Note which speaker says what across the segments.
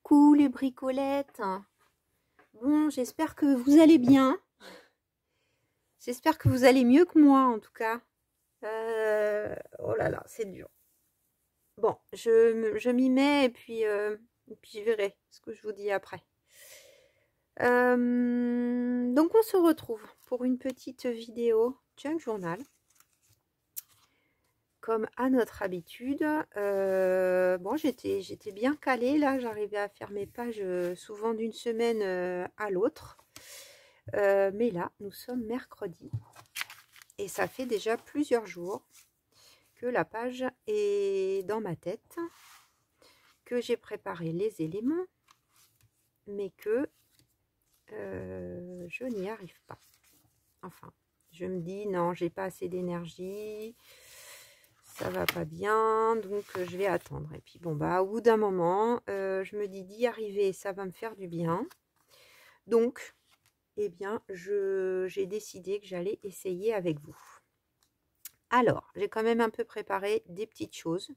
Speaker 1: Coucou les bricolettes. Bon, j'espère que vous allez bien. J'espère que vous allez mieux que moi en tout cas. Oh là là, c'est dur. Bon, je m'y mets et puis je verrai ce que je vous dis après. Donc on se retrouve pour une petite vidéo junk journal. Comme à notre habitude, bon, j'étais bien calée là, j'arrivais à faire mes pages souvent d'une semaine à l'autre. Mais là, nous sommes mercredi et ça fait déjà plusieurs jours que la page est dans ma tête, que j'ai préparé les éléments, mais que je n'y arrive pas. Enfin, je me dis non, j'ai pas assez d'énergie. Ça va pas bien, donc je vais attendre. Et puis bon, bah au bout d'un moment, je me dis d'y arriver, ça va me faire du bien. Donc, eh bien, j'ai décidé que j'allais essayer avec vous. Alors, j'ai quand même un peu préparé des petites choses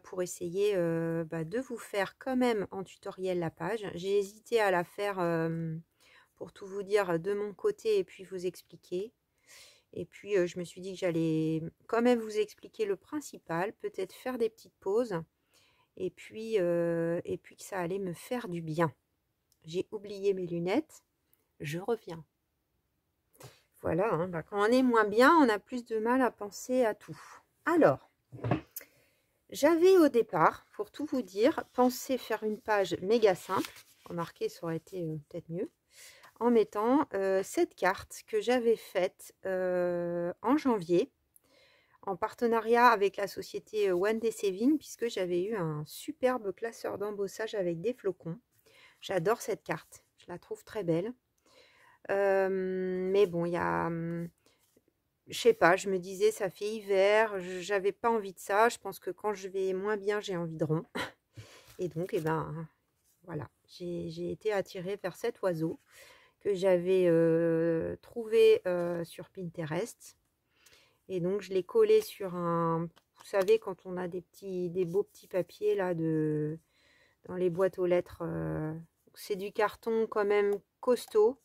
Speaker 1: pour essayer de vous faire quand même en tutoriel la page. J'ai hésité à la faire pour tout vous dire de mon côté et puis vous expliquer. Et puis, je me suis dit que j'allais quand même vous expliquer le principal, peut-être faire des petites pauses, et puis que ça allait me faire du bien. J'ai oublié mes lunettes, je reviens. Voilà, hein, quand on est moins bien, on a plus de mal à penser à tout. Alors, j'avais au départ, pour tout vous dire, pensé faire une page méga simple. Remarquez, ça aurait été peut-être mieux. En mettant cette carte que j'avais faite en janvier en partenariat avec la société One Day Saving, puisque j'avais eu un superbe classeur d'embossage avec des flocons. J'adore cette carte, je la trouve très belle. Mais bon, il y a... je sais pas, je me disais ça fait hiver, j'avais pas envie de ça. Je pense que quand je vais moins bien, j'ai envie de rond. Et donc, eh ben, voilà, j'ai été attirée vers cet oiseau que j'avais trouvé sur Pinterest. Et donc, je l'ai collé sur un... Vous savez, quand on a des beaux petits papiers là dans les boîtes aux lettres, c'est du carton quand même costaud,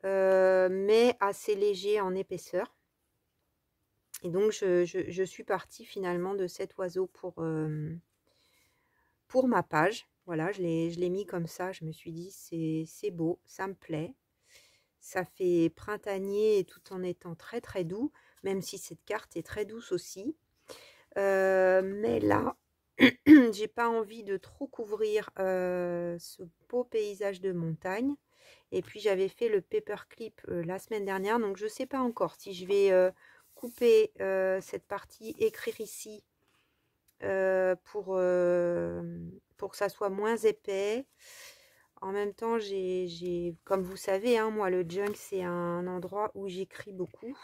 Speaker 1: mais assez léger en épaisseur. Et donc, je suis partie finalement de cet oiseau pour ma page. Voilà, je l'ai mis comme ça. Je me suis dit, c'est beau, ça me plaît. Ça fait printanier et tout en étant très très doux, même si cette carte est très douce aussi. Mais là, j'ai pas envie de trop couvrir ce beau paysage de montagne. Et puis j'avais fait le paperclip la semaine dernière, donc je sais pas encore si je vais couper cette partie, écrire ici pour que ça soit moins épais. En même temps, comme vous savez, hein, moi le junk c'est un endroit où j'écris beaucoup.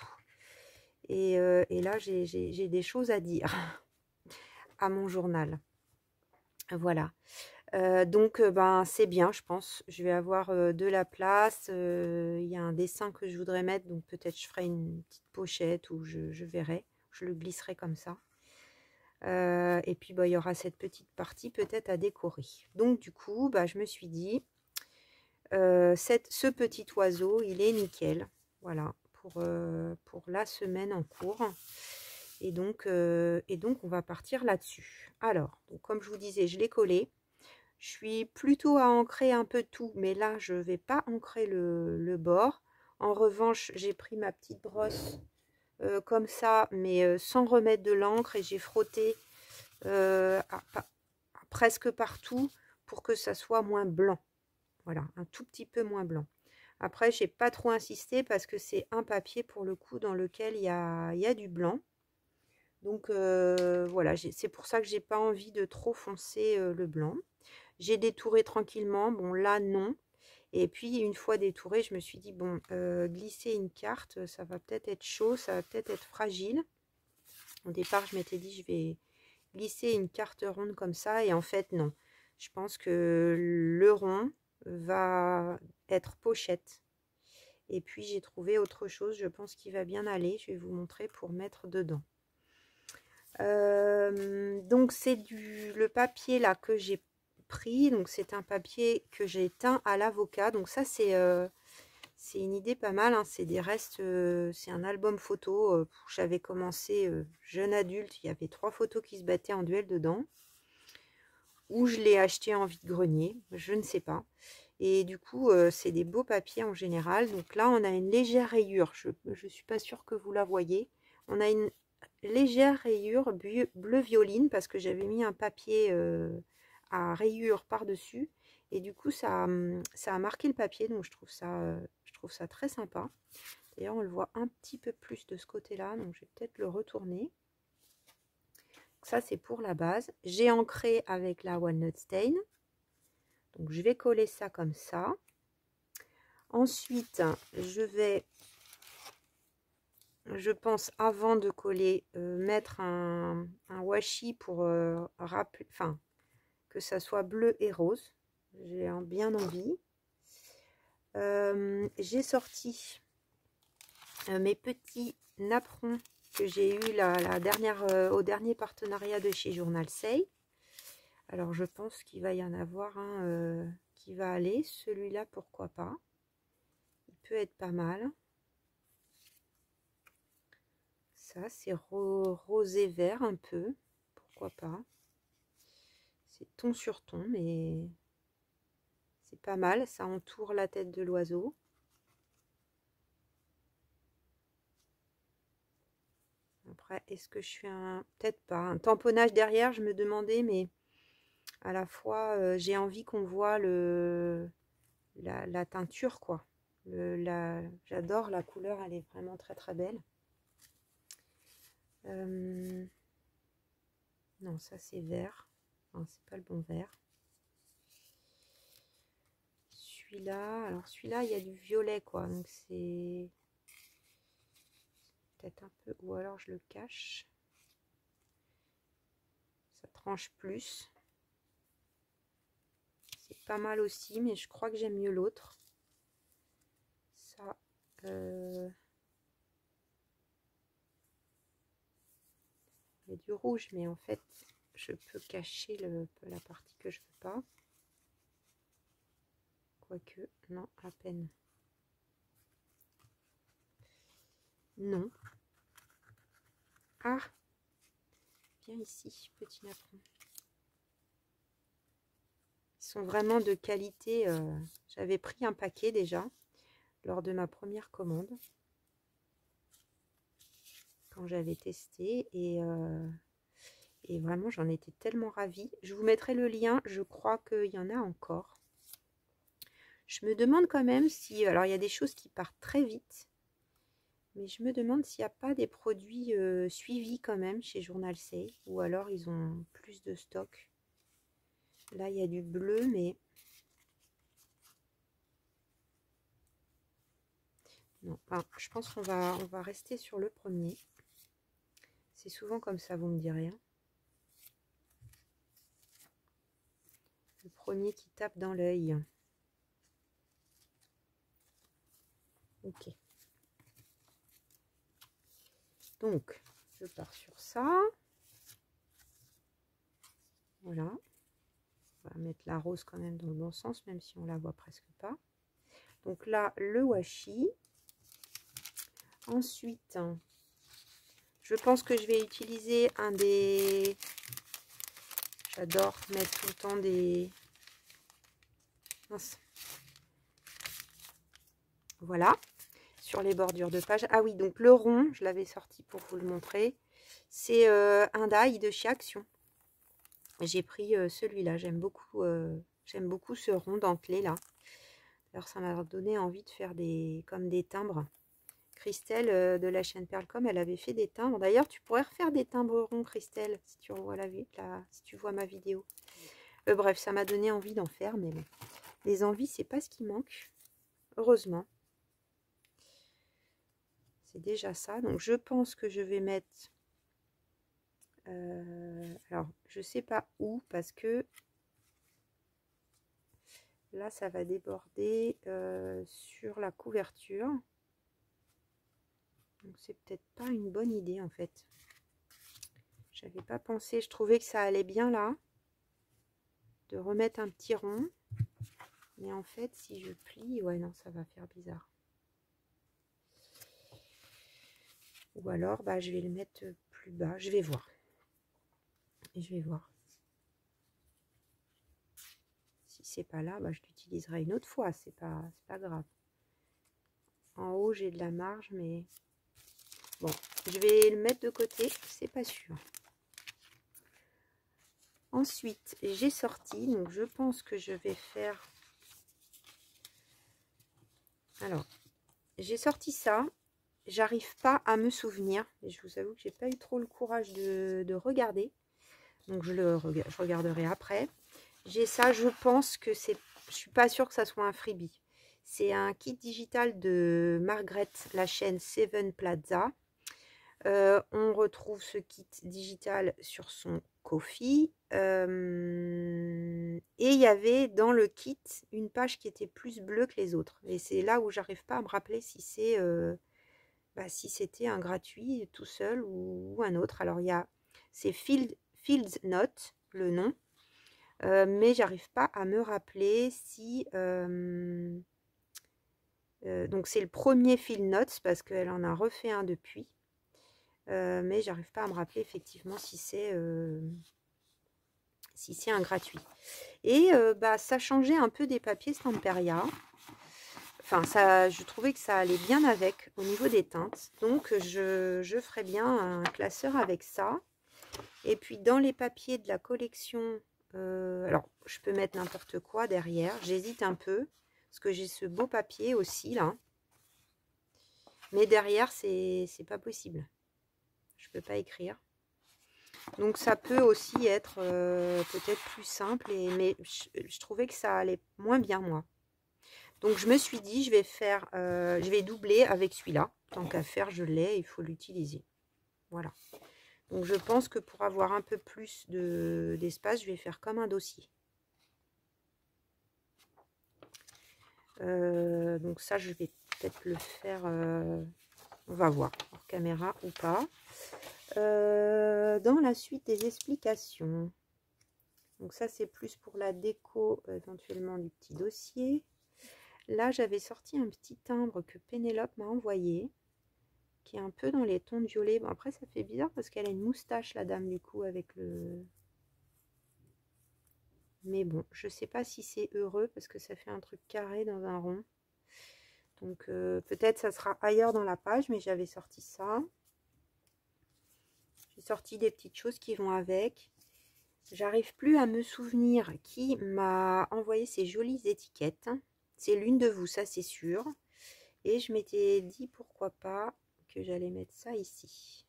Speaker 1: Et là, j'ai des choses à dire à mon journal. Voilà. Donc, ben, c'est bien, je pense. Je vais avoir de la place. Il y a un dessin que je voudrais mettre, donc peut-être je ferai une petite pochette ou je verrai. Je le glisserai comme ça. Et puis, bah, il y aura cette petite partie peut-être à décorer. Donc, du coup, bah, je me suis dit, ce petit oiseau, il est nickel. Voilà, pour la semaine en cours. Et donc, on va partir là-dessus. Alors, donc, comme je vous disais, je l'ai collé. Je suis plutôt à ancrer un peu tout, mais là, je ne vais pas ancrer le bord. En revanche, j'ai pris ma petite brosse comme ça, mais sans remettre de l'encre, et j'ai frotté presque partout pour que ça soit moins blanc. Voilà, un tout petit peu moins blanc. Après, j'ai pas trop insisté parce que c'est un papier pour le coup dans lequel il y a du blanc. Donc voilà, c'est pour ça que j'ai pas envie de trop foncer le blanc. J'ai détouré tranquillement, bon là non. Et puis une fois détouré, je me suis dit bon, glisser une carte, ça va peut-être être chaud, ça va peut-être être fragile. Au départ, je m'étais dit je vais glisser une carte ronde comme ça, et en fait non. Je pense que le rond va être pochette. Et puis j'ai trouvé autre chose, je pense qu'il va bien aller. Je vais vous montrer pour mettre dedans. Donc c'est le papier là que j'ai pris. Donc c'est un papier que j'ai teint à l'avocat. Donc ça c'est une idée pas mal, hein. C'est des restes, c'est un album photo. J'avais commencé jeune adulte, il y avait 3 photos qui se battaient en duel dedans. Ou je l'ai acheté en vide-grenier, je ne sais pas. Et du coup, c'est des beaux papiers en général. Donc là, on a une légère rayure. Je ne suis pas sûre que vous la voyez. On a une légère rayure bleu violine parce que j'avais mis un papier à rayure par-dessus. Et du coup, ça a marqué le papier. Donc, je trouve ça très sympa. D'ailleurs, on le voit un petit peu plus de ce côté-là. Donc, je vais peut-être le retourner. Ça, c'est pour la base. J'ai ancré avec la Walnut Stain. Donc, je vais coller ça comme ça. Ensuite, je pense, avant de coller, mettre un washi pour rappeler, enfin, que ça soit bleu et rose. J'ai bien envie. J'ai sorti mes petits napperons que j'ai eu la dernière, au dernier partenariat de chez Journal Say. Alors, je pense qu'il va y en avoir un qui va aller. Celui-là, pourquoi pas. Il peut être pas mal. Ça, c'est rosé vert un peu. Pourquoi pas. C'est ton sur ton, mais c'est pas mal. Ça entoure la tête de l'oiseau. Après, est-ce que je fais un... Peut-être pas. Un tamponnage derrière, je me demandais, mais à la fois, j'ai envie qu'on voit la teinture, quoi. J'adore la couleur, elle est vraiment très très belle. Non, ça c'est vert. Enfin, c'est pas le bon vert. Celui-là, alors celui-là, il y a du violet, quoi. Donc c'est peut-être un peu... Ou alors je le cache. Ça tranche plus. C'est pas mal aussi, mais je crois que j'aime mieux l'autre. Ça... Il y a du rouge, mais en fait, je peux cacher la partie que je veux pas. Quoique, non, à peine. Non. Ah, viens ici, petit napperon. Ils sont vraiment de qualité. J'avais pris un paquet déjà lors de ma première commande. Quand j'avais testé et vraiment j'en étais tellement ravie. Je vous mettrai le lien, je crois qu'il y en a encore. Je me demande quand même si... Alors il y a des choses qui partent très vite. Mais je me demande s'il n'y a pas des produits suivis quand même chez Journal Say. Ou alors ils ont plus de stock. Là, il y a du bleu, mais... Non, enfin, je pense qu'on va rester sur le premier. C'est souvent comme ça, vous me direz. Hein. Le premier qui tape dans l'œil. Ok. Donc, je pars sur ça. Voilà. On va mettre la rose quand même dans le bon sens, même si on la voit presque pas. Donc là, le washi. Ensuite, je pense que je vais utiliser un des... J'adore mettre tout le temps des... Mince. Voilà. Sur les bordures de page. Ah oui, donc le rond, je l'avais sorti pour vous le montrer. C'est un die de chez Action. J'ai pris celui-là. J'aime beaucoup ce rond dentelé là. Alors ça m'a donné envie de faire comme des timbres. Christelle de la chaîne Pearlcom, elle avait fait des timbres. D'ailleurs, tu pourrais refaire des timbres ronds, Christelle, si tu revois si tu vois ma vidéo. Bref, ça m'a donné envie d'en faire, mais bon. Les envies, c'est pas ce qui manque. Heureusement. C'est déjà ça. Donc, je pense que je vais mettre... alors, je sais pas où, parce que là, ça va déborder sur la couverture. Donc, c'est peut-être pas une bonne idée, en fait. J'avais pas pensé. Je trouvais que ça allait bien là. de remettre un petit rond. Mais en fait, si je plie, ouais, non, ça va faire bizarre. Ou alors, bah, je vais le mettre plus bas. Je vais voir. Et je vais voir. Si c'est pas là, bah, je l'utiliserai une autre fois. C'est pas grave. En haut, j'ai de la marge, mais bon, je vais le mettre de côté. C'est pas sûr. Ensuite, j'ai sorti. Donc, je pense que je vais faire... Alors, j'ai sorti ça. J'arrive pas à me souvenir. Et je vous avoue que j'ai pas eu trop le courage de regarder. Donc, je regarderai après. J'ai ça, je pense que c'est... Je suis pas sûre que ça soit un freebie. C'est un kit digital de Margaret, la chaîne Seven Plaza. On retrouve ce kit digital sur son Ko-fi. Et il y avait dans le kit une page qui était plus bleue que les autres. Et c'est là où j'arrive pas à me rappeler si c'est si c'était un gratuit tout seul ou un autre. Alors c'est Fields Note, le nom. Mais j'arrive pas à me rappeler si... donc c'est le premier Field Notes parce qu'elle en a refait un depuis. Mais j'arrive pas à me rappeler effectivement si c'est un gratuit. Et ça changeait un peu des papiers Stamperia. Enfin, je trouvais que ça allait bien avec au niveau des teintes. Donc, je ferais bien un classeur avec ça. Et puis, dans les papiers de la collection, alors, je peux mettre n'importe quoi derrière. J'hésite un peu, parce que j'ai ce beau papier aussi, là. Mais derrière, c'est pas possible. Je peux pas écrire. Donc, ça peut aussi être peut-être plus simple. Mais je trouvais que ça allait moins bien, moi. Donc, je me suis dit, je vais doubler avec celui-là. Tant qu'à faire, je l'ai, il faut l'utiliser. Voilà. Donc, je pense que pour avoir un peu plus d'espace, je vais faire comme un dossier. Donc, ça, je vais peut-être le faire... on va voir, hors caméra ou pas. Dans la suite des explications. Donc, ça, c'est plus pour la déco, éventuellement, du petit dossier. Là, j'avais sorti un petit timbre que Pénélope m'a envoyé, qui est un peu dans les tons de violet. Bon, après, ça fait bizarre parce qu'elle a une moustache, la dame, du coup, avec le... Mais bon, je sais pas si c'est heureux parce que ça fait un truc carré dans un rond. Donc, peut-être ça sera ailleurs dans la page, mais j'avais sorti ça. J'ai sorti des petites choses qui vont avec. J'arrive plus à me souvenir qui m'a envoyé ces jolies étiquettes. C'est l'une de vous, ça c'est sûr. Et je m'étais dit pourquoi pas que j'allais mettre ça ici.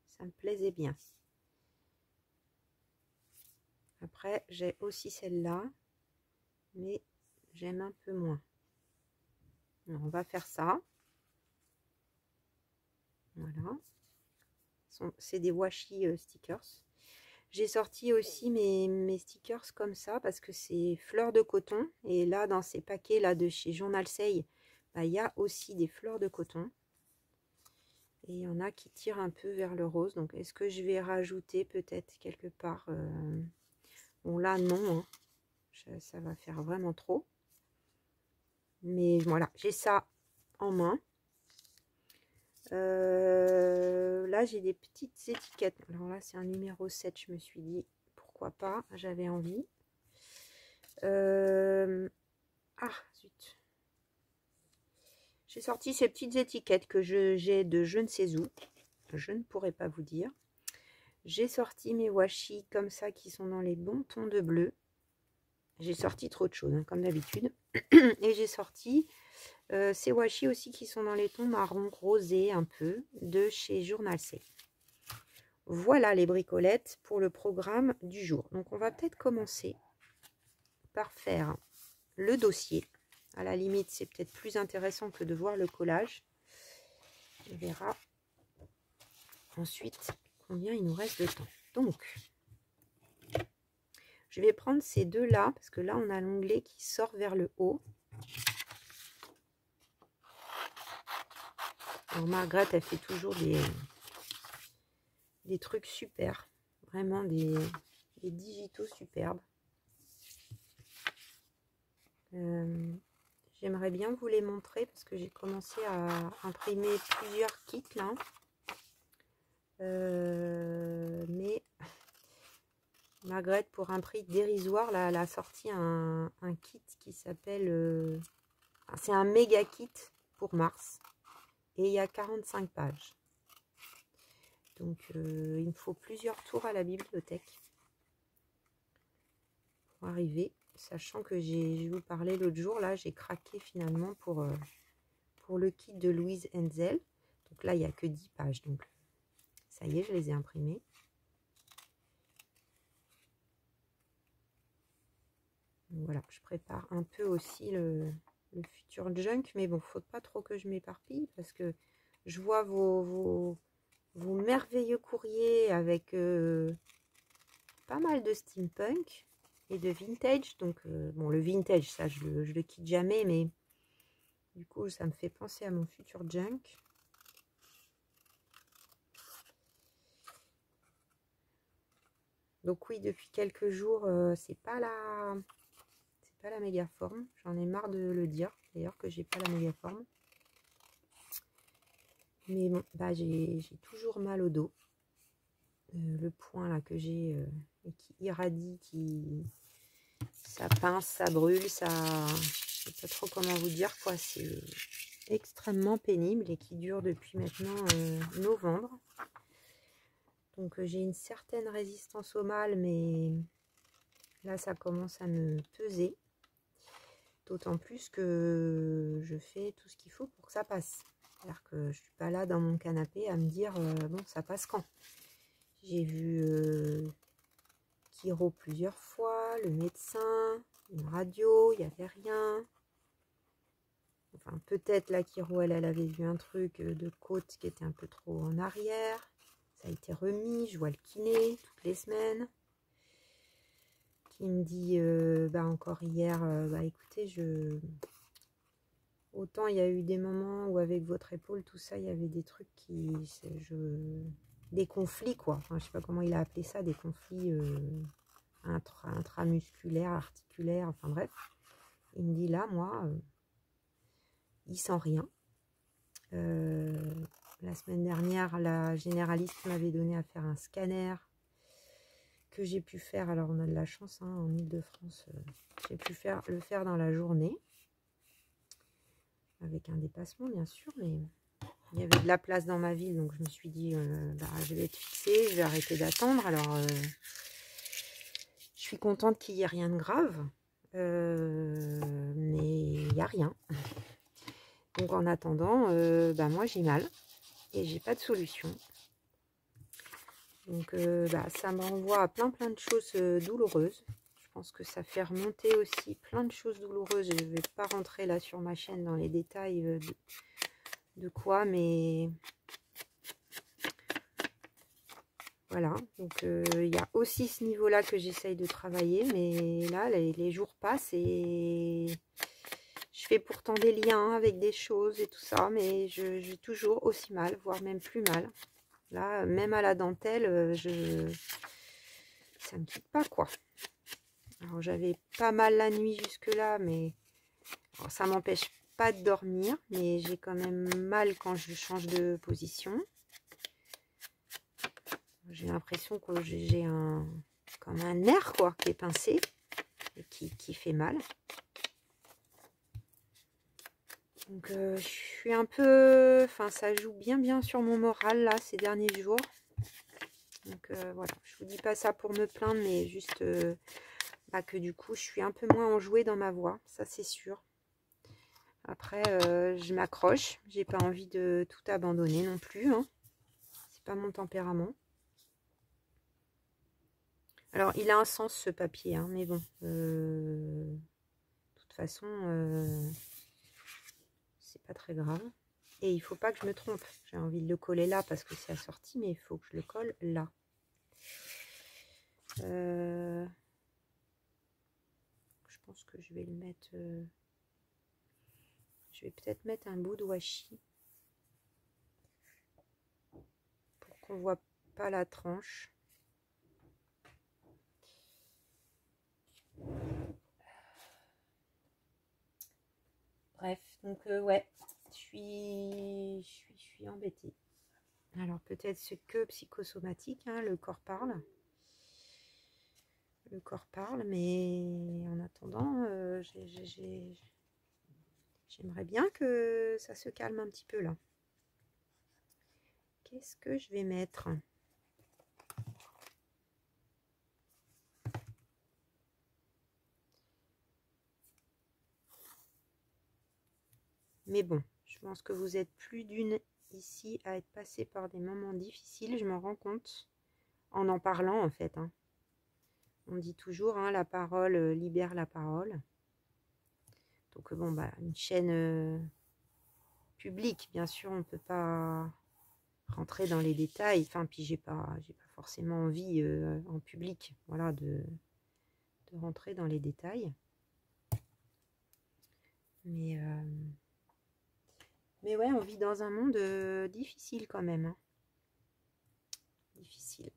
Speaker 1: Ça me plaisait bien. Après, j'ai aussi celle-là, mais j'aime un peu moins. Alors, on va faire ça. Voilà. C'est des washi stickers. J'ai sorti aussi mes stickers comme ça parce que c'est fleurs de coton. Et là, dans ces paquets là de chez Journal Say, il y a aussi des fleurs de coton. Et il y en a qui tirent un peu vers le rose. Donc, est-ce que je vais rajouter peut-être quelque part Bon, là, non. Hein. Ça va faire vraiment trop. Mais voilà, j'ai ça en main. Là, j'ai des petites étiquettes. Alors là, c'est un numéro 7. Je me suis dit, pourquoi pas, j'avais envie. Ah, zut. J'ai sorti ces petites étiquettes que j'ai de je ne sais où. Je ne pourrais pas vous dire. J'ai sorti mes washi comme ça qui sont dans les bons tons de bleu. J'ai sorti trop de choses, hein, comme d'habitude. Et j'ai sorti ces washi aussi qui sont dans les tons marron rosé un peu de chez Journal Say. Voilà les bricolettes pour le programme du jour. Donc on va peut-être commencer par faire le dossier. À la limite, c'est peut-être plus intéressant que de voir le collage. On verra ensuite combien il nous reste de temps. Donc, je vais prendre ces deux-là, parce que là, on a l'onglet qui sort vers le haut. Alors, Margaret, elle fait toujours des trucs super. Vraiment des digitaux superbes. J'aimerais bien vous les montrer parce que j'ai commencé à imprimer plusieurs kits là. Mais Margrethe, pour un prix dérisoire, là, elle a sorti un kit qui s'appelle... c'est un méga kit pour mars. Et il y a 45 pages. Donc il me faut plusieurs tours à la bibliothèque pour arriver. Sachant que je vous parlais l'autre jour, là j'ai craqué finalement pour le kit de Louise Henzel. Donc là il n'y a que 10 pages. Donc ça y est, je les ai imprimées. Donc, voilà, je prépare un peu aussi le futur junk. Mais bon, faut pas trop que je m'éparpille parce que je vois vos merveilleux courriers avec pas mal de steampunk et de vintage. Donc bon, le vintage, ça je le quitte jamais, mais du coup ça me fait penser à mon futur junk. Donc oui, depuis quelques jours, c'est pas la méga forme. J'en ai marre de le dire d'ailleurs que j'ai pas la méga forme. Mais bon, bah j'ai toujours mal au dos. Le point là que j'ai et qui irradie, ça pince, ça brûle, ça, je sais pas trop comment vous dire quoi, c'est extrêmement pénible et qui dure depuis maintenant novembre. Donc j'ai une certaine résistance au mal, mais là ça commence à me peser. D'autant plus que je fais tout ce qu'il faut pour que ça passe. C'est-à-dire que je ne suis pas là dans mon canapé à me dire bon, ça passe quand. J'ai vu Chiro plusieurs fois, le médecin, une radio, il n'y avait rien. Enfin, peut-être la Chiro, elle avait vu un truc de côte qui était un peu trop en arrière. Ça a été remis, je vois le kiné toutes les semaines. Qui me dit, bah encore hier, bah écoutez, autant il y a eu des moments où avec votre épaule, tout ça, il y avait des trucs qui... des conflits, quoi. Enfin, je sais pas comment il a appelé ça, des conflits intramusculaires, articulaires, enfin bref. Il me dit là, moi, il sent rien. La semaine dernière, la généraliste m'avait donné à faire un scanner que j'ai pu faire. Alors, on a de la chance, hein, en Ile-de-France, j'ai pu le faire dans la journée. Avec un dépassement, bien sûr, mais il y avait de la place dans ma ville, donc je me suis dit, bah, je vais être fixée, je vais arrêter d'attendre. Alors, je suis contente qu'il n'y ait rien de grave, mais il n'y a rien. Donc en attendant, bah, moi j'ai mal et j'ai pas de solution. Donc bah, ça me renvoie à plein de choses douloureuses. Je pense que ça fait remonter aussi plein de choses douloureuses. Je ne vais pas rentrer là sur ma chaîne dans les détails de quoi, mais voilà. Donc il y a aussi ce niveau-là que j'essaye de travailler, mais là les jours passent et je fais pourtant des liens avec des choses et tout ça, mais j'ai toujours aussi mal, voire même plus mal. Là, même à la dentelle, ça me quitte pas, quoi. Alors, j'avais pas mal la nuit jusque-là, mais alors, ça m'empêche pas de dormir, mais j'ai quand même mal quand je change de position. J'ai l'impression que j'ai comme un nerf, quoi, qui est pincé et qui fait mal. Donc, je suis un peu... Enfin, ça joue bien sur mon moral, là, ces derniers jours. Donc, voilà. Je vous dis pas ça pour me plaindre, mais juste bah, que du coup, je suis un peu moins enjouée dans ma voix. Ça, c'est sûr. Après, je m'accroche. J'ai pas envie de tout abandonner non plus. Hein. C'est pas mon tempérament. Alors, il a un sens, ce papier. Hein, mais bon. De toute façon... c'est pas très grave. Et il faut pas que je me trompe. J'ai envie de le coller là parce que c'est assorti, mais il faut que je le colle là. Je pense que je vais le mettre... je vais peut-être mettre un bout de washi pour qu'on voit pas la tranche. Donc ouais, je suis embêtée. Alors peut-être c'est que psychosomatique, hein, le corps parle. Le corps parle, mais en attendant, j'aimerais bien que ça se calme un petit peu là. Qu'est-ce que je vais mettre? Mais bon, je pense que vous êtes plus d'une ici à être passé par des moments difficiles, je m'en rends compte en parlant en fait. Hein. On dit toujours, hein, la parole libère la parole. Donc bon, bah, une chaîne publique, bien sûr, on ne peut pas rentrer dans les détails. Enfin, puis j'ai pas forcément envie en public, voilà, de rentrer dans les détails. Mais ouais, on vit dans un monde difficile quand même. Hein. Difficile.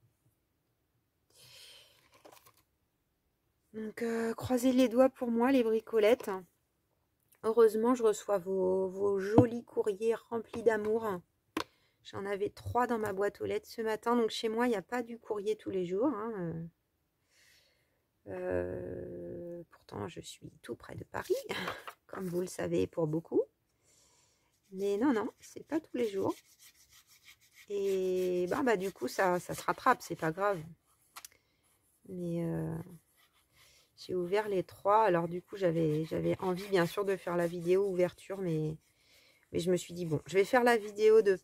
Speaker 1: Donc, croisez les doigts pour moi, les bricolettes. Heureusement, je reçois vos jolis courriers remplis d'amour. J'en avais 3 dans ma boîte aux lettres ce matin. Donc, chez moi, il n'y a pas du courrier tous les jours. Hein. Pourtant, je suis tout près de Paris, comme vous le savez pour beaucoup. Mais non, non, c'est pas tous les jours. Et bah du coup, ça se rattrape, c'est pas grave. Mais j'ai ouvert les 3. Alors du coup, j'avais envie bien sûr de faire la vidéo ouverture, mais je me suis dit, bon, je vais faire la vidéo de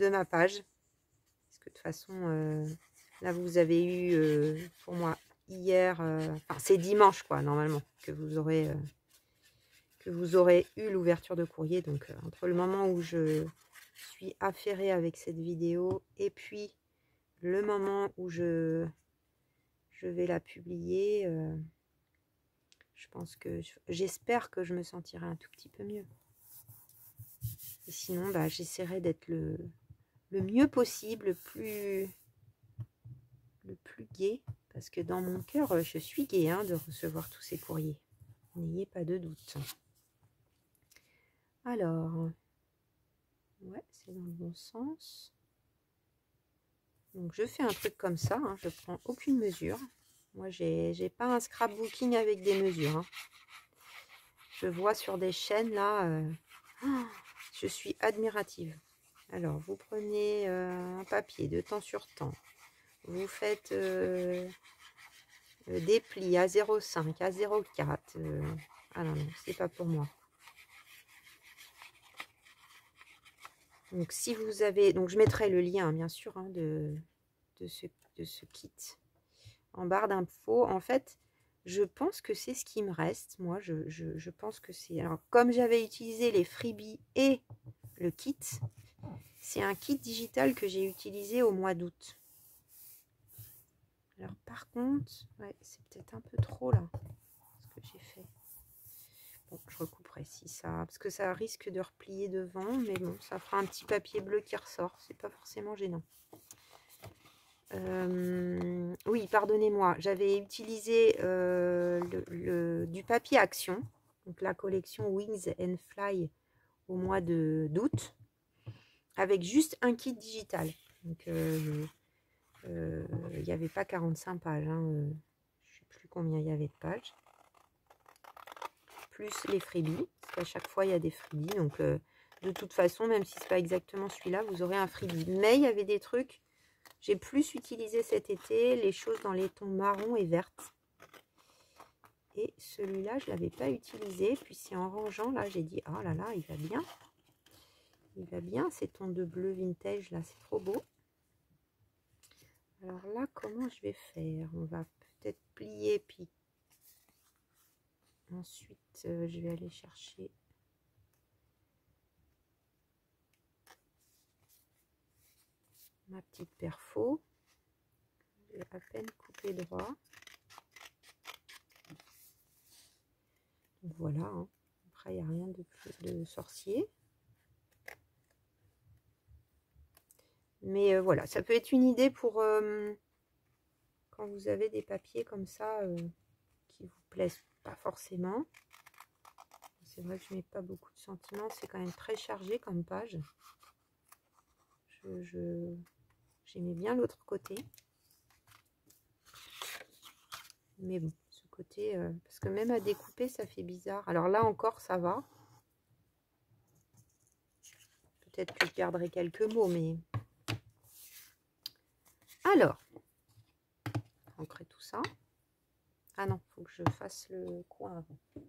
Speaker 1: ma page. Parce que de toute façon, là, vous avez eu pour moi hier, enfin c'est dimanche quoi, normalement, que vous aurez eu l'ouverture de courrier. Donc entre le moment où je suis affairée avec cette vidéo et puis le moment où je vais la publier, je pense que j'espère que je me sentirai un tout petit peu mieux. Et sinon, bah, j'essaierai d'être le mieux possible, le plus gai, parce que dans mon cœur, je suis gaie hein, de recevoir tous ces courriers. N'ayez pas de doute. Alors, ouais, c'est dans le bon sens. Donc, je fais un truc comme ça, hein, je prends aucune mesure. Moi, j'ai pas un scrapbooking avec des mesures. Hein. Je vois sur des chaînes, là, je suis admirative. Alors, vous prenez un papier de temps sur temps. Vous faites des plis à 0,5, à 0,4. Ah non, non, c'est pas pour moi. Donc, si vous avez... Donc, je mettrai le lien, bien sûr, hein, de ce kit en barre d'infos. En fait, je pense que c'est ce qui me reste. Moi, je pense que c'est... Alors, comme j'avais utilisé les freebies et le kit, c'est un kit digital que j'ai utilisé au mois d'août. Alors, par contre, ouais, c'est peut-être un peu trop, là, ce que j'ai fait. Bon, je recouperai si ça... Parce que ça risque de replier devant, mais bon, ça fera un petit papier bleu qui ressort. C'est pas forcément gênant. Oui, pardonnez-moi, j'avais utilisé du papier Action, donc la collection Wings and Fly au mois d'août, avec juste un kit digital. Donc, il n'y avait pas 45 pages, hein, je ne sais plus combien il y avait de pages, plus les freebies, parce qu'à chaque fois il y a des freebies, donc de toute façon, même si ce n'est pas exactement celui-là, vous aurez un freebie. Mais il y avait des trucs... J'ai plus utilisé cet été les choses dans les tons marron et vertes. Et celui-là, je ne l'avais pas utilisé. Puis c'est en rangeant, là, j'ai dit, oh là là, il va bien. Il va bien, ces tons de bleu vintage, là, c'est trop beau. Alors là, comment je vais faire? On va peut-être plier, puis ensuite, je vais aller chercher... ma petite perfo. J'ai à peine coupé droit. Donc voilà, hein. Après il n'y a rien de plus de sorcier. Mais voilà, ça peut être une idée pour quand vous avez des papiers comme ça qui vous plaisent pas forcément. c'est vrai que je mets pas beaucoup de sentiments. C'est quand même très chargé comme page. J'aimais bien l'autre côté. Mais bon, ce côté... parce que même à découper, ça fait bizarre. Alors là encore, ça va. Peut-être que je garderai quelques mots, mais... Alors, ancrer tout ça. Ah non, il faut que je fasse le coin avant. Il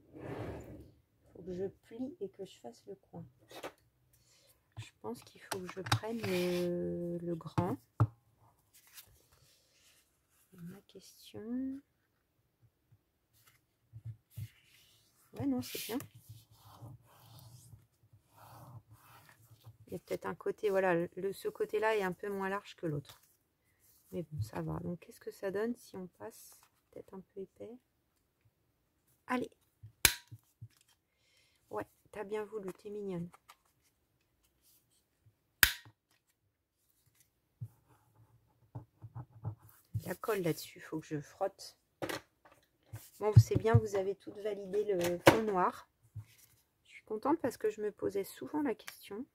Speaker 1: faut que je plie et que je fasse le coin. Je pense qu'il faut que je prenne le grand. Ma question... Ouais, non, c'est bien. Il y a peut-être un côté, voilà, ce côté-là est un peu moins large que l'autre. Mais bon, ça va. Donc, qu'est-ce que ça donne si on passe peut-être un peu épais? Allez. Ouais, t'as bien voulu, t'es mignonne. La colle là-dessus, il faut que je frotte. Bon, c'est bien, vous avez toutes validé le fond noir. Je suis contente parce que je me posais souvent la question.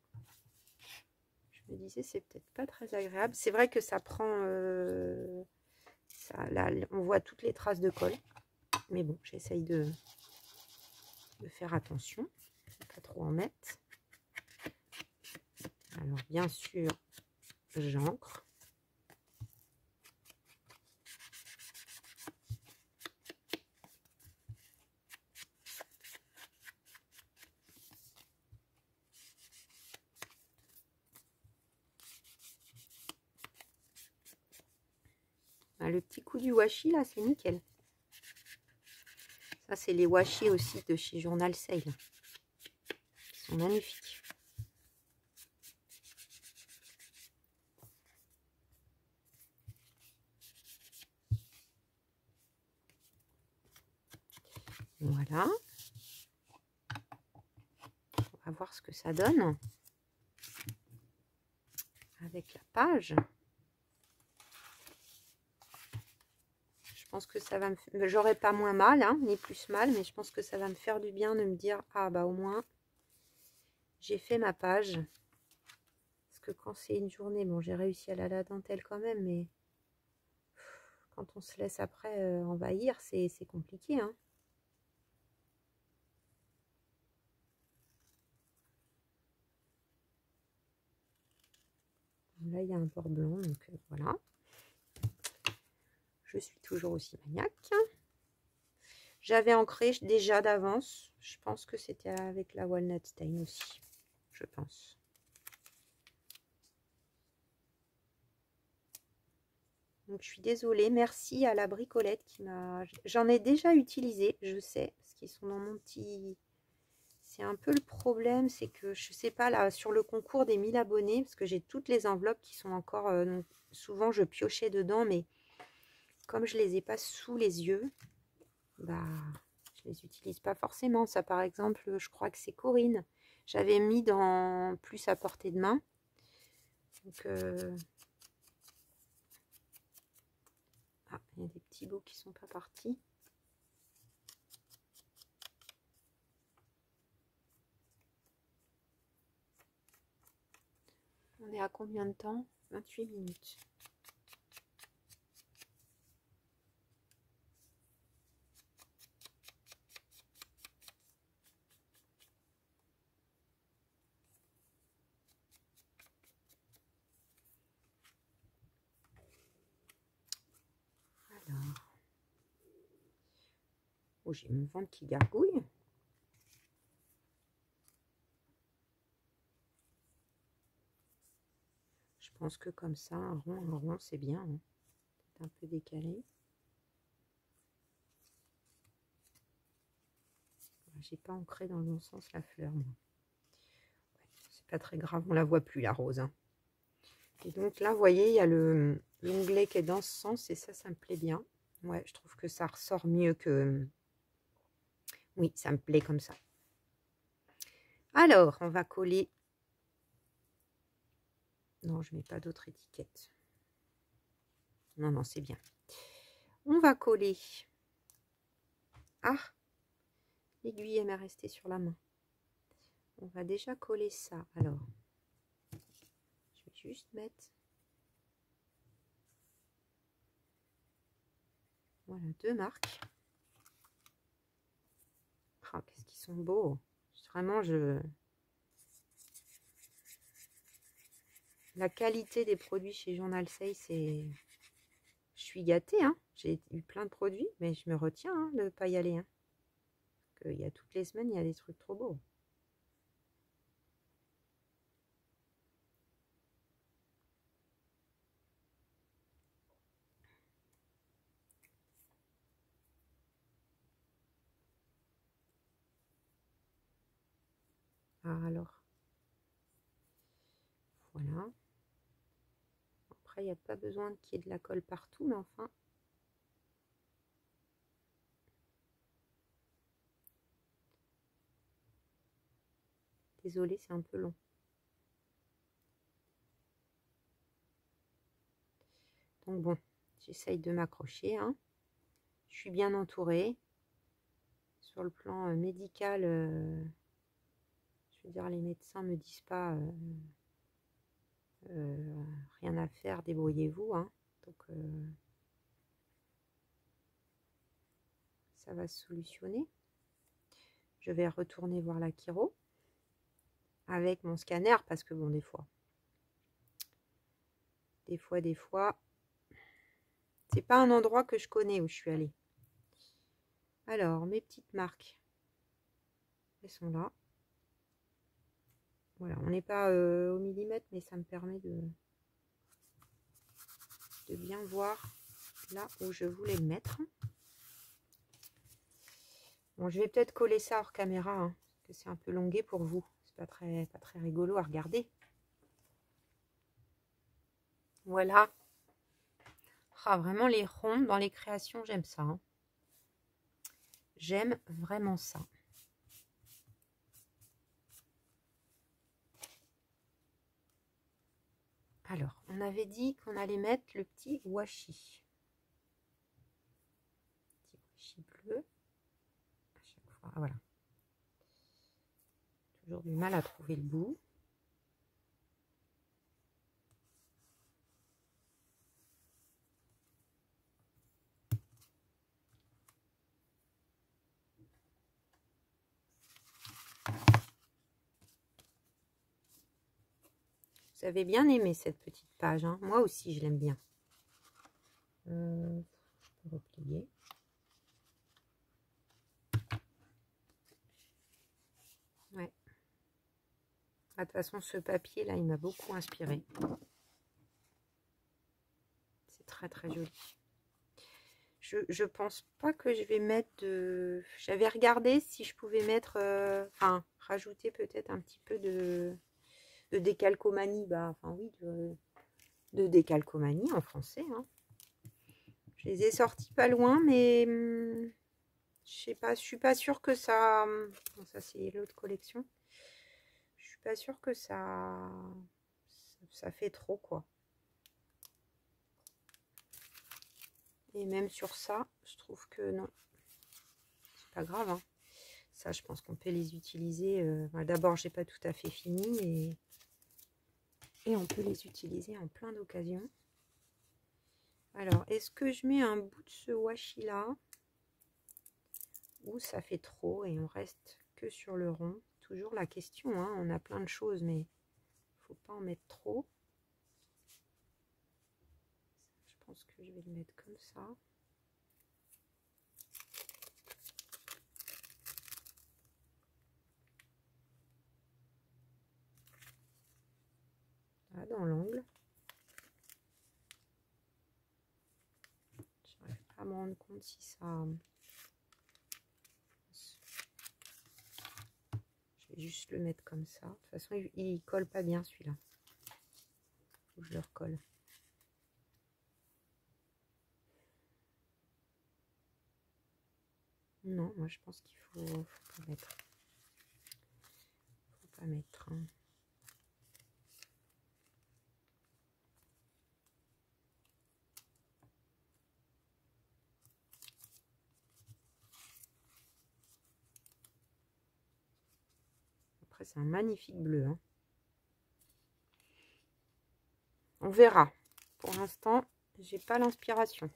Speaker 1: Je me disais, c'est peut-être pas très agréable. C'est vrai que ça prend... ça, là, on voit toutes les traces de colle. Mais bon, j'essaye de faire attention. Pas trop en mettre. Alors, bien sûr, j'encre. Ah, le petit coup du washi, là, c'est nickel. Ça, c'est les washi aussi de chez Journal Sale. Ils sont magnifiques. Voilà. On va voir ce que ça donne avec la page. Je pense que ça va me faire... J'aurai pas moins mal, hein, ni plus mal, mais je pense que ça va me faire du bien de me dire, ah bah au moins, j'ai fait ma page. Parce que quand c'est une journée, bon, j'ai réussi à la dentelle quand même, mais quand on se laisse après envahir, c'est compliqué, hein. Là, il y a un bord blanc, donc voilà. Je suis toujours aussi maniaque. J'avais ancré déjà d'avance. Je pense que c'était avec la Walnut Stain aussi. Je pense. Donc, je suis désolée. Merci à la bricolette qui m'a... J'en ai déjà utilisé, je sais, parce qu'ils sont dans mon petit... C'est un peu le problème, c'est que je sais pas, là, sur le concours des 1000 abonnés, parce que j'ai toutes les enveloppes qui sont encore... donc, souvent, je piochais dedans, mais comme je les ai pas sous les yeux, bah, je les utilise pas forcément. Ça, par exemple, je crois que c'est Corinne. J'avais mis dans plus à portée de main. Donc, ah, il y a des petits bouts qui sont pas partis. On est à combien de temps? 28 minutes. Alors. Oh, j'ai mon ventre qui gargouille. Je pense que comme ça, un rond, c'est bien. Hein. C'est un peu décalé. J'ai pas ancré dans le bon sens la fleur, moi. Ouais, c'est pas très grave, on la voit plus, la rose. Hein. Et donc là, vous voyez, il y a l'onglet qui est dans ce sens, et ça me plaît bien. Ouais, je trouve que ça ressort mieux que... Oui, ça me plaît comme ça. Alors, on va coller... Non, je mets pas d'autre étiquette. Non, non, c'est bien. On va coller... Ah, L'aiguille, elle m'est restée sur la main. On va déjà coller ça. Alors, je vais juste mettre... Voilà, 2 marques. Oh, qu'est-ce qu'ils sont beaux. Vraiment, la qualité des produits chez Journal Say, c'est... Je suis gâtée, hein. J'ai eu plein de produits, mais je me retiens hein, de ne pas y aller. Hein. Il y a toutes les semaines, il y a des trucs trop beaux. Ah, alors, voilà. Après, il n'y a pas besoin qu'il y ait de la colle partout, mais enfin... Désolée, c'est un peu long. Donc bon, j'essaye de m'accrocher. Hein. Je suis bien entourée. Sur le plan médical, je veux dire, les médecins me disent pas rien à faire, débrouillez-vous. Hein. Donc ça va se solutionner. Je vais retourner voir la chiro avec mon scanner parce que bon, des fois, c'est pas un endroit que je connais où je suis allée. Alors, mes petites marques, elles sont là. Voilà, on n'est pas au millimètre, mais ça me permet de bien voir là où je voulais le mettre. Bon, je vais peut-être coller ça hors caméra, hein, parce que c'est un peu longué pour vous. C'est pas très rigolo à regarder. Voilà. Ah, vraiment les ronds dans les créations, j'aime ça. Hein. J'aime vraiment ça. Alors, on avait dit qu'on allait mettre le petit washi. Petit washi bleu. À chaque fois, ah, voilà. Toujours du mal à trouver le bout. Vous avez bien aimé cette petite page. Hein. Moi aussi, je l'aime bien. Je peux replier. Ouais. Ah, de toute façon, ce papier là, il m'a beaucoup inspiré. C'est très joli. Je pense pas que je vais mettre de... J'avais regardé si je pouvais mettre... Enfin, rajouter peut-être un petit peu de décalcomanie. Bah, enfin oui, de décalcomanie en français. Hein. Je les ai sortis pas loin, mais... je sais pas, je suis pas sûre que ça... Bon, ça, c'est l'autre collection. Je suis pas sûre que ça fait trop, quoi. Et même sur ça, je trouve que non. C'est pas grave, hein. Ça, je pense qu'on peut les utiliser. D'abord, j'ai pas tout à fait fini et on peut les utiliser en plein d'occasions. Alors, est-ce que je mets un bout de ce washi là ou ça fait trop et on reste que sur le rond? Toujours la question, hein. On a plein de choses, mais faut pas en mettre trop. Je pense que je vais le mettre comme ça. Là, dans l'angle. Je n'arrive pas à me rendre compte si ça... Je vais juste le mettre comme ça. De toute façon, il colle pas bien celui-là. Faut que je le recolle. Non, moi je pense qu'il faut pas mettre. Faut pas mettre. Hein. Après, c'est un magnifique bleu. Hein. On verra. Pour l'instant, j'ai pas l'inspiration.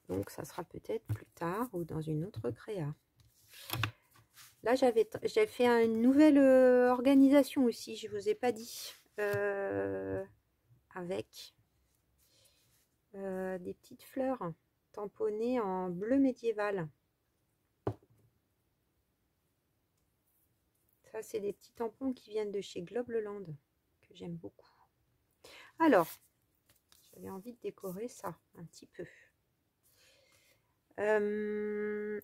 Speaker 1: Donc, ça sera peut-être plus tard ou dans une autre créa. Là, j'ai fait une nouvelle organisation aussi, je vous ai pas dit. Avec des petites fleurs tamponnées en bleu médiéval. Ça, c'est des petits tampons qui viennent de chez Globleland, que j'aime beaucoup. Alors, j'avais envie de décorer ça un petit peu.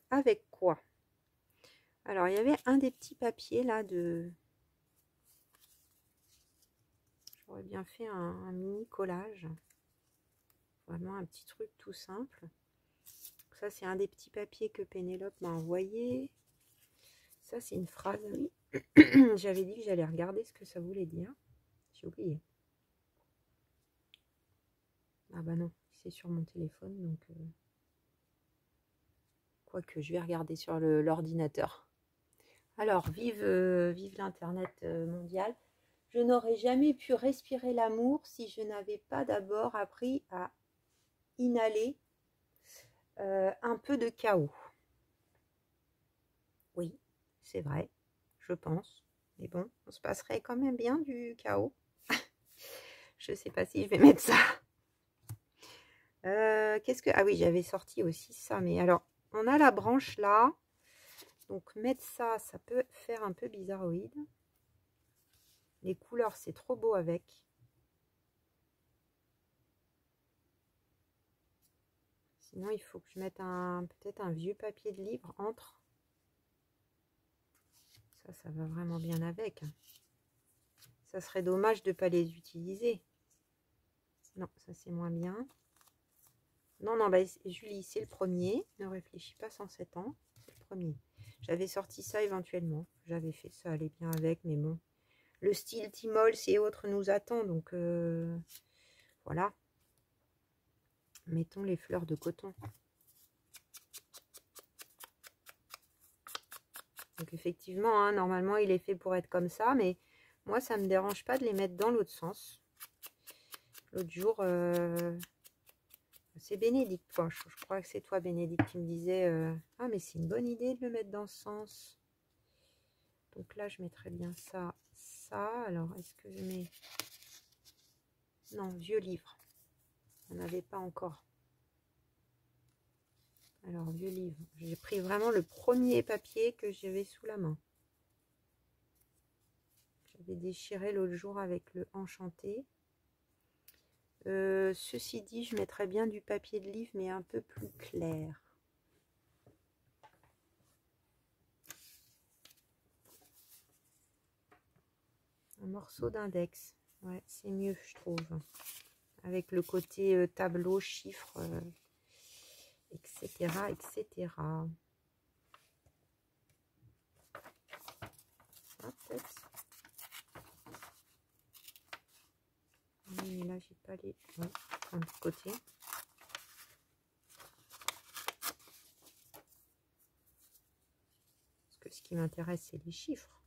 Speaker 1: Avec quoi? Alors, il y avait un des petits papiers là de... J'aurais bien fait un mini collage. Vraiment un petit truc tout simple. Ça, c'est un des petits papiers que Pénélope m'a envoyé. Ça, c'est une phrase, oui. J'avais dit que j'allais regarder ce que ça voulait dire. J'ai oublié. Ah bah non, c'est sur mon téléphone, donc... Quoique, je vais regarder sur l'ordinateur. Alors, vive l'Internet mondial. Je n'aurais jamais pu respirer l'amour si je n'avais pas d'abord appris à inhaler un peu de chaos. Oui, c'est vrai, je pense. Mais bon, on se passerait quand même bien du chaos. Je ne sais pas si je vais mettre ça. Qu'est-ce que... Ah oui, j'avais sorti aussi ça. Mais alors, on a la branche là. Donc, mettre ça, ça peut faire un peu bizarroïde. Les couleurs, c'est trop beau avec. Sinon, il faut que je mette peut-être un vieux papier de livre entre. Ça va vraiment bien avec. Ça serait dommage de ne pas les utiliser. Non, ça c'est moins bien. Non, non, bah, Julie, c'est le premier. Ne réfléchis pas 107 ans. C'est le premier. J'avais sorti ça éventuellement. J'avais fait ça, allait bien avec, mais bon. Le style Timols et autres nous attend, donc voilà. Mettons les fleurs de coton. Donc effectivement, hein, normalement, il est fait pour être comme ça, mais moi, ça ne me dérange pas de les mettre dans l'autre sens. L'autre jour, c'est Bénédicte, quoi. Je crois que c'est toi, Bénédicte, qui me disait ah, mais c'est une bonne idée de le mettre dans ce sens. Donc là, je mettrais bien ça, ça. Alors, est-ce que je mets... Non, vieux livre. On n'avait pas encore. Alors, vieux livre. J'ai pris vraiment le premier papier que j'avais sous la main. J'avais déchiré l'autre jour avec le Enchanté. Ceci dit, je mettrais bien du papier de livre, mais un peu plus clair. Un morceau d'index. Ouais, c'est mieux, je trouve. Avec le côté tableau, chiffres, etc., etc. Ça, peut-être. Oui, mais là, j'ai pas les... Ouais, un petit côté. Parce que ce qui m'intéresse, c'est les chiffres.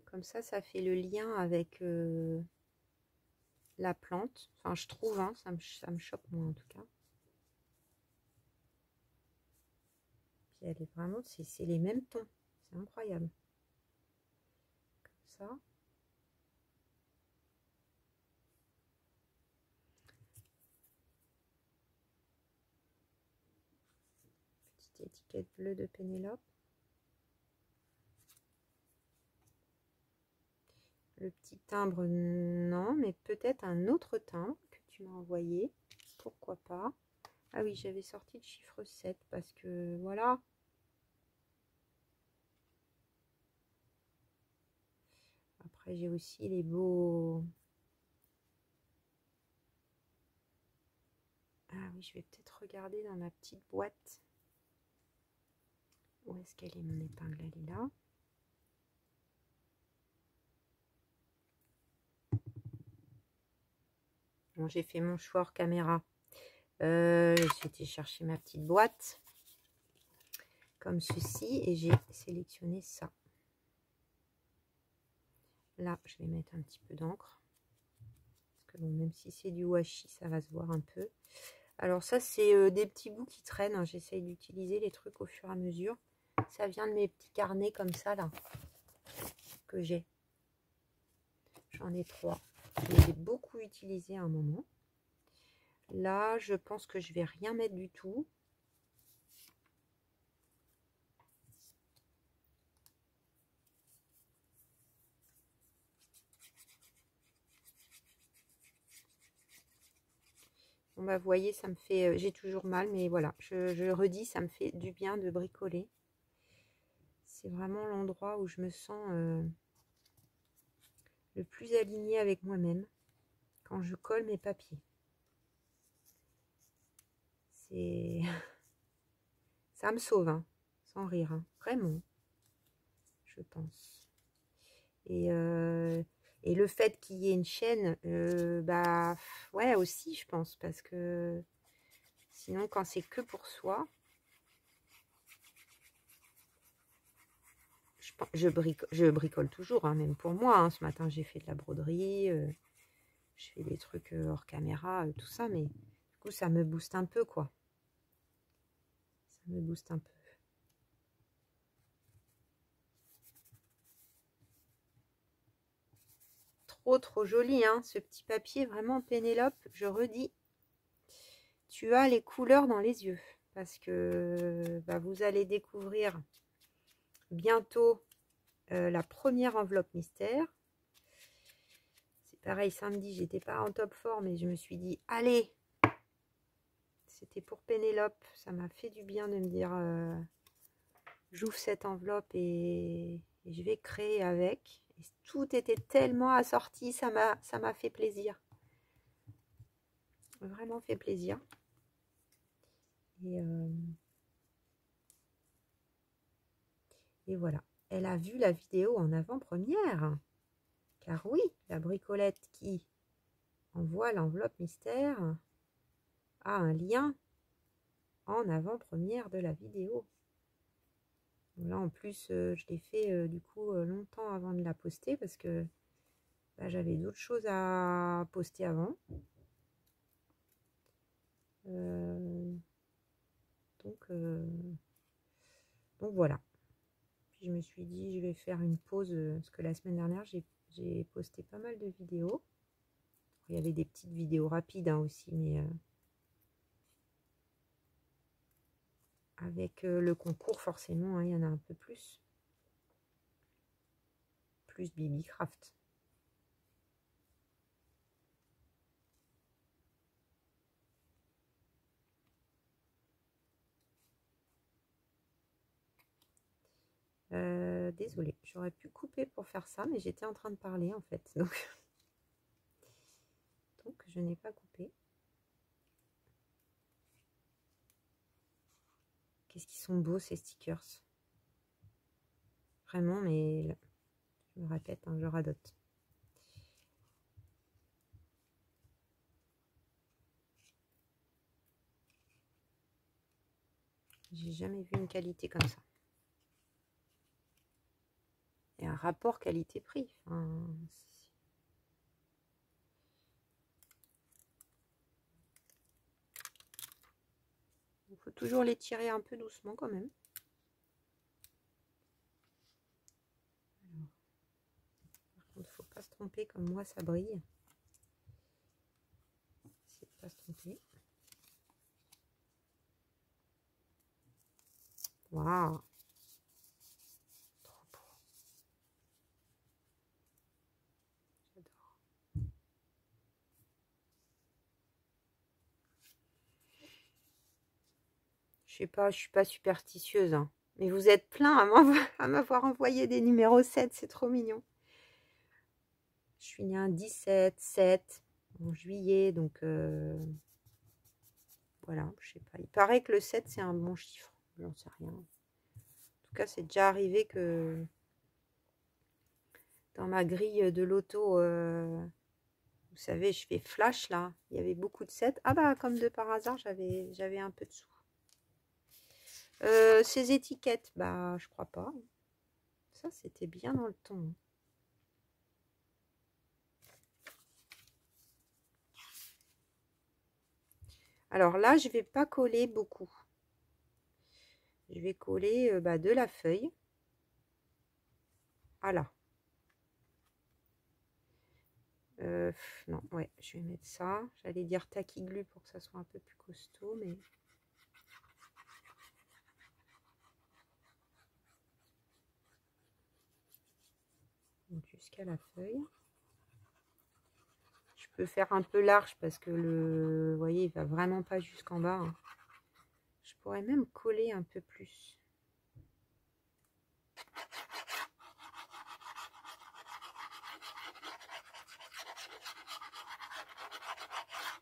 Speaker 1: Comme ça fait le lien avec la plante. Enfin, je trouve, hein, ça me choque moins en tout cas. Puis elle est vraiment, c'est les mêmes tons. C'est incroyable. Comme ça. Petite étiquette bleue de Pénélope. Le petit timbre, non, mais peut-être un autre timbre que tu m'as envoyé. Pourquoi pas? Ah oui, j'avais sorti le chiffre 7 parce que voilà. Après, j'ai aussi les beaux... Ah oui, je vais peut-être regarder dans ma petite boîte. Où est-ce qu'elle est mon épingle? Elle est là. Bon, j'ai fait mon choix hors caméra. J'ai été chercher ma petite boîte. Comme ceci. Et j'ai sélectionné ça. Là, je vais mettre un petit peu d'encre. Parce que bon, même si c'est du washi, ça va se voir un peu. Alors ça, c'est des petits bouts qui traînent. Hein. J'essaye d'utiliser les trucs au fur et à mesure. Ça vient de mes petits carnets comme ça, là, que j'ai. J'en ai 3. Je les ai beaucoup utilisés à un moment. Là, je pense que je vais rien mettre du tout. Bon bah vous voyez, ça me fait, j'ai toujours mal, mais voilà, je redis, ça me fait du bien de bricoler. C'est vraiment l'endroit où je me sens le plus alignée avec moi-même quand je colle mes papiers. C'est ça me sauve, hein, sans rire, hein, vraiment, je pense. Et le fait qu'il y ait une chaîne, bah ouais aussi, je pense, parce que sinon quand c'est que pour soi, je bricole toujours, hein, même pour moi. Hein. Ce matin, j'ai fait de la broderie, je fais des trucs hors caméra, tout ça, mais du coup, ça me booste un peu, quoi. Ça me booste un peu. Trop joli, hein, ce petit papier, vraiment, Pénélope, je redis, tu as les couleurs dans les yeux, parce que bah, vous allez découvrir bientôt la première enveloppe mystère. C'est pareil, samedi, j'étais pas en top forme et je me suis dit, allez, c'était pour Pénélope, ça m'a fait du bien de me dire, j'ouvre cette enveloppe et je vais créer avec. Et tout était tellement assorti, ça m'a fait plaisir. Vraiment fait plaisir. Et voilà. Elle a vu la vidéo en avant-première. Car oui, la bricolette qui envoie l'enveloppe mystère a un lien en avant-première de la vidéo. Là, en plus, je l'ai fait du coup longtemps avant de la poster parce que bah, j'avais d'autres choses à poster avant. Donc voilà. Puis je me suis dit, je vais faire une pause parce que la semaine dernière, j'ai posté pas mal de vidéos. Il y avait des petites vidéos rapides hein, aussi, mais avec le concours, forcément, hein, il y en a un peu plus. Plus Bibi Craft. Désolée, j'aurais pu couper pour faire ça, mais j'étais en train de parler en fait. Donc je n'ai pas coupé. Qu'est-ce qu'ils sont beaux ces stickers. Vraiment, mais je me répète, hein, je radote. J'ai jamais vu une qualité comme ça. Et un rapport qualité-prix. Enfin, il faut toujours les tirer un peu doucement quand même. Alors, par contre, faut pas se tromper comme moi, ça brille. C'est pas se tromper. Waouh! Trop beau. J'adore. Je sais pas, je suis pas superstitieuse. Hein. Mais vous êtes plein à m'avoir envoyé des numéros 7, c'est trop mignon. Je suis née un 17, 7, en juillet, donc voilà, je sais pas. Il paraît que le 7, c'est un bon chiffre. J'en sais rien. En tout tout cas, c'est déjà arrivé que dans ma grille de loto, vous savez, je fais flash là. Il y avait beaucoup de 7. Ah bah, comme de par hasard, j'avais un peu de sous. Ces étiquettes, bah, je crois pas. Ça, c'était bien dans le ton. Alors là, je vais pas coller beaucoup. Je vais coller bah, de la feuille. Voilà. Non, ouais, je vais mettre ça. J'allais dire tacky glue pour que ça soit un peu plus costaud, mais... jusqu'à la feuille. Je peux faire un peu large parce que vous voyez, il va vraiment pas jusqu'en bas. Hein. Je pourrais même coller un peu plus.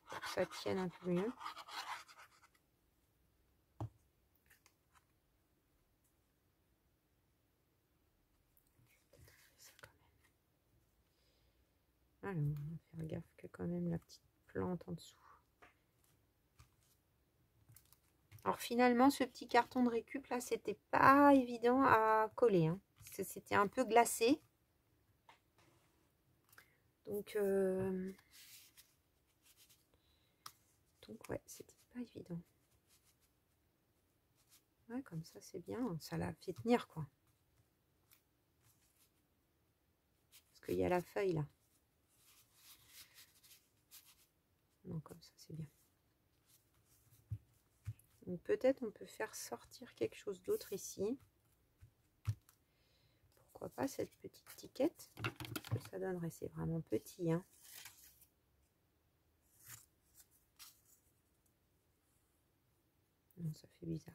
Speaker 1: Pour que ça tienne un peu mieux. Alors, on va faire gaffe que quand même la petite plante en dessous. Alors finalement, ce petit carton de récup là, c'était pas évident à coller. Hein. C'était un peu glacé. Donc ouais, c'était pas évident. Ouais, comme ça c'est bien. Ça l'a fait tenir quoi. Parce qu'il y a la feuille là. Non, comme ça c'est bien. Donc peut-être on peut faire sortir quelque chose d'autre ici. Pourquoi pas cette petite étiquette? Ce que ça donnerait, c'est vraiment petit. Hein. Non, ça fait bizarre.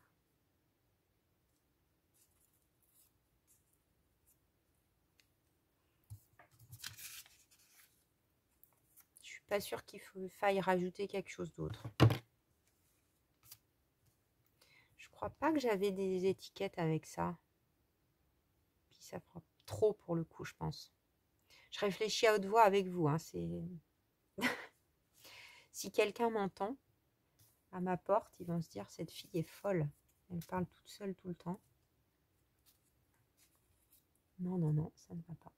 Speaker 1: Je suis pas sûre qu'il faille rajouter quelque chose d'autre. Je crois pas que j'avais des étiquettes avec ça. Puis ça fera trop pour le coup, je pense. Je réfléchis à haute voix avec vous. Hein, si quelqu'un m'entend à ma porte, ils vont se dire cette fille est folle. Elle parle toute seule tout le temps. Non, non, non, ça ne va pas.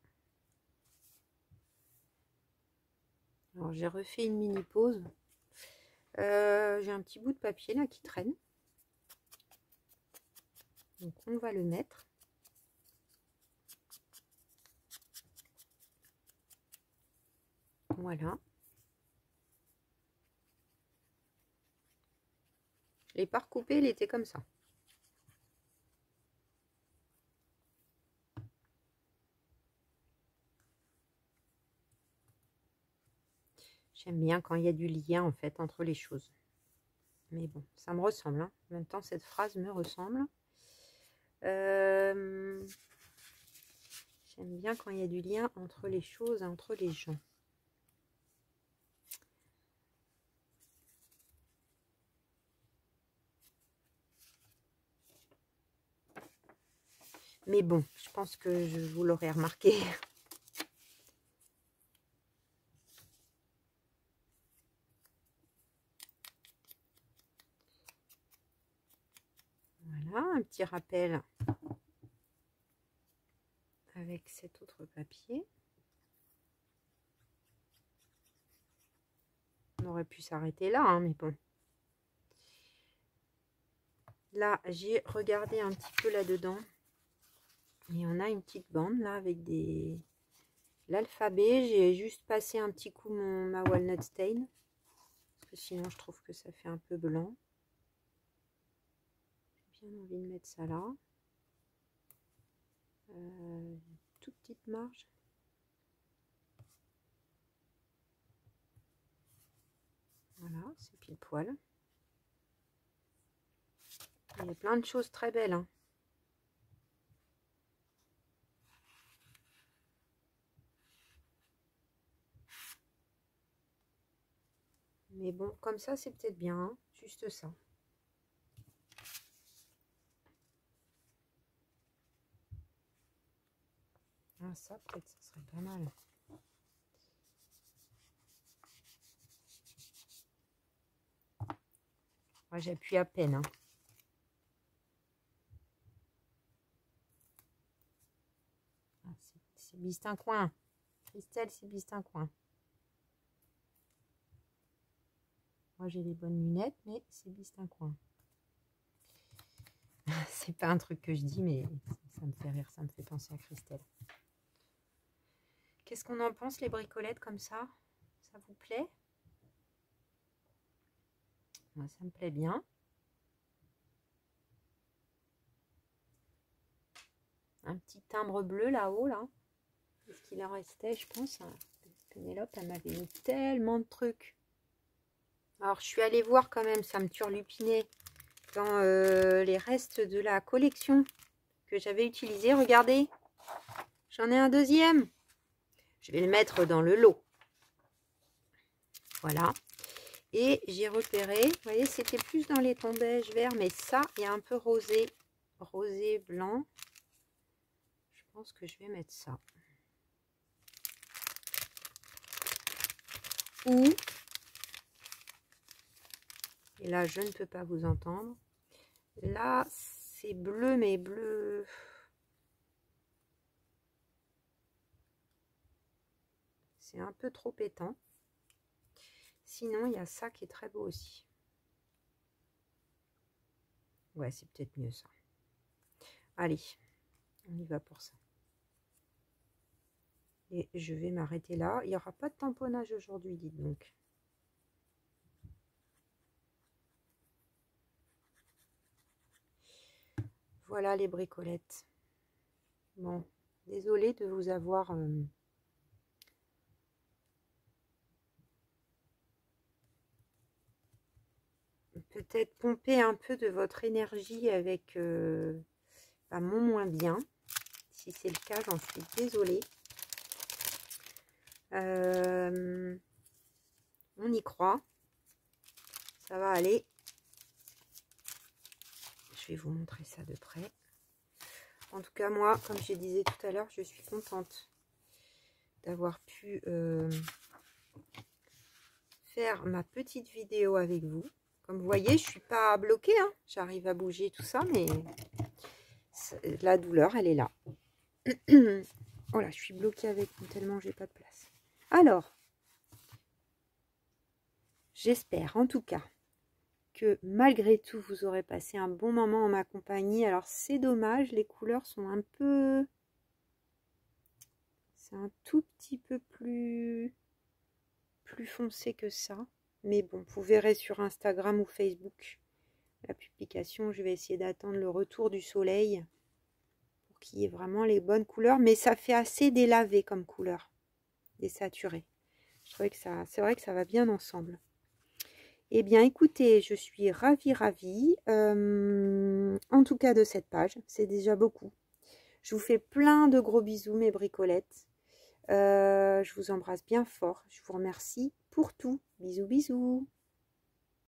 Speaker 1: Alors j'ai refait une mini pause. J'ai un petit bout de papier là qui traîne. Donc on va le mettre. Voilà. Je l'ai pas recoupé, il était comme ça. J'aime bien quand il y a du lien en fait entre les choses. Mais bon, ça me ressemble. Hein. En même temps, cette phrase me ressemble. J'aime bien quand il y a du lien entre les choses et entre les gens. Mais bon, je pense que vous l'aurez remarqué. Voilà, un petit rappel avec cet autre papier. On aurait pu s'arrêter là, hein, mais bon. Là, j'ai regardé un petit peu là-dedans. Et on a une petite bande là avec l'alphabet. J'ai juste passé un petit coup ma walnut stain. Parce que sinon, je trouve que ça fait un peu blanc. J'ai bien envie de mettre ça là. Toute petite marge. Voilà, c'est pile poil. Il y a plein de choses très belles. Hein. Mais bon, comme ça, c'est peut-être bien. Hein, juste ça. Ah, ça, peut-être, ça serait pas mal. Ouais, j'appuie à peine. Hein. Ah, c'est Bistincoin. Christelle, c'est Bistincoin. Moi, j'ai les bonnes lunettes, mais c'est Bistincoin. C'est pas un truc que je dis, mais ça me fait rire, ça me fait penser à Christelle. Qu'est-ce qu'on en pense, les bricolettes comme ça? Ça vous plaît? Moi, ça me plaît bien. Un petit timbre bleu là-haut, là. Qu'est-ce qu'il en restait, je pense? Pénélope, elle m'avait mis tellement de trucs. Alors, je suis allée voir quand même, ça me turlupinait dans les restes de la collection que j'avais utilisé. Regardez, j'en ai un deuxième. Je vais le mettre dans le lot. Voilà. Et j'ai repéré, vous voyez, c'était plus dans les tons beige vert, mais ça, il y a un peu rosé, rosé blanc. Je pense que je vais mettre ça. Ou, et là, je ne peux pas vous entendre. Là, c'est bleu, mais bleu. C'est un peu trop pétant. Sinon, il y a ça qui est très beau aussi. Ouais, c'est peut-être mieux ça. Allez, on y va pour ça. Et je vais m'arrêter là. Il n'y aura pas de tamponnage aujourd'hui, dites donc. Voilà les bricolettes. Bon, désolée de vous avoir... peut-être pomper un peu de votre énergie avec mon moins bien. Si c'est le cas, j'en suis désolée. On y croit. Ça va aller. Je vais vous montrer ça de près. En tout cas, moi, comme je disais tout à l'heure, je suis contente d'avoir pu faire ma petite vidéo avec vous. Comme vous voyez, je suis pas bloquée. Hein. J'arrive à bouger tout ça, mais la douleur, elle est là. Voilà, je suis bloquée avec vous tellement j'ai pas de place. Alors, j'espère en tout cas que malgré tout, vous aurez passé un bon moment en ma compagnie. Alors, c'est dommage, les couleurs sont un peu... C'est un tout petit peu plus foncé que ça. Mais bon, vous verrez sur Instagram ou Facebook la publication. Je vais essayer d'attendre le retour du soleil pour qu'il y ait vraiment les bonnes couleurs. Mais ça fait assez délavé comme couleur, désaturé. Je trouvais que ça, c'est vrai que ça va bien ensemble. Eh bien, écoutez, je suis ravie. En tout cas de cette page, c'est déjà beaucoup. Je vous fais plein de gros bisous, mes bricolettes. Je vous embrasse bien fort. Je vous remercie pour tout. Bisous, bisous.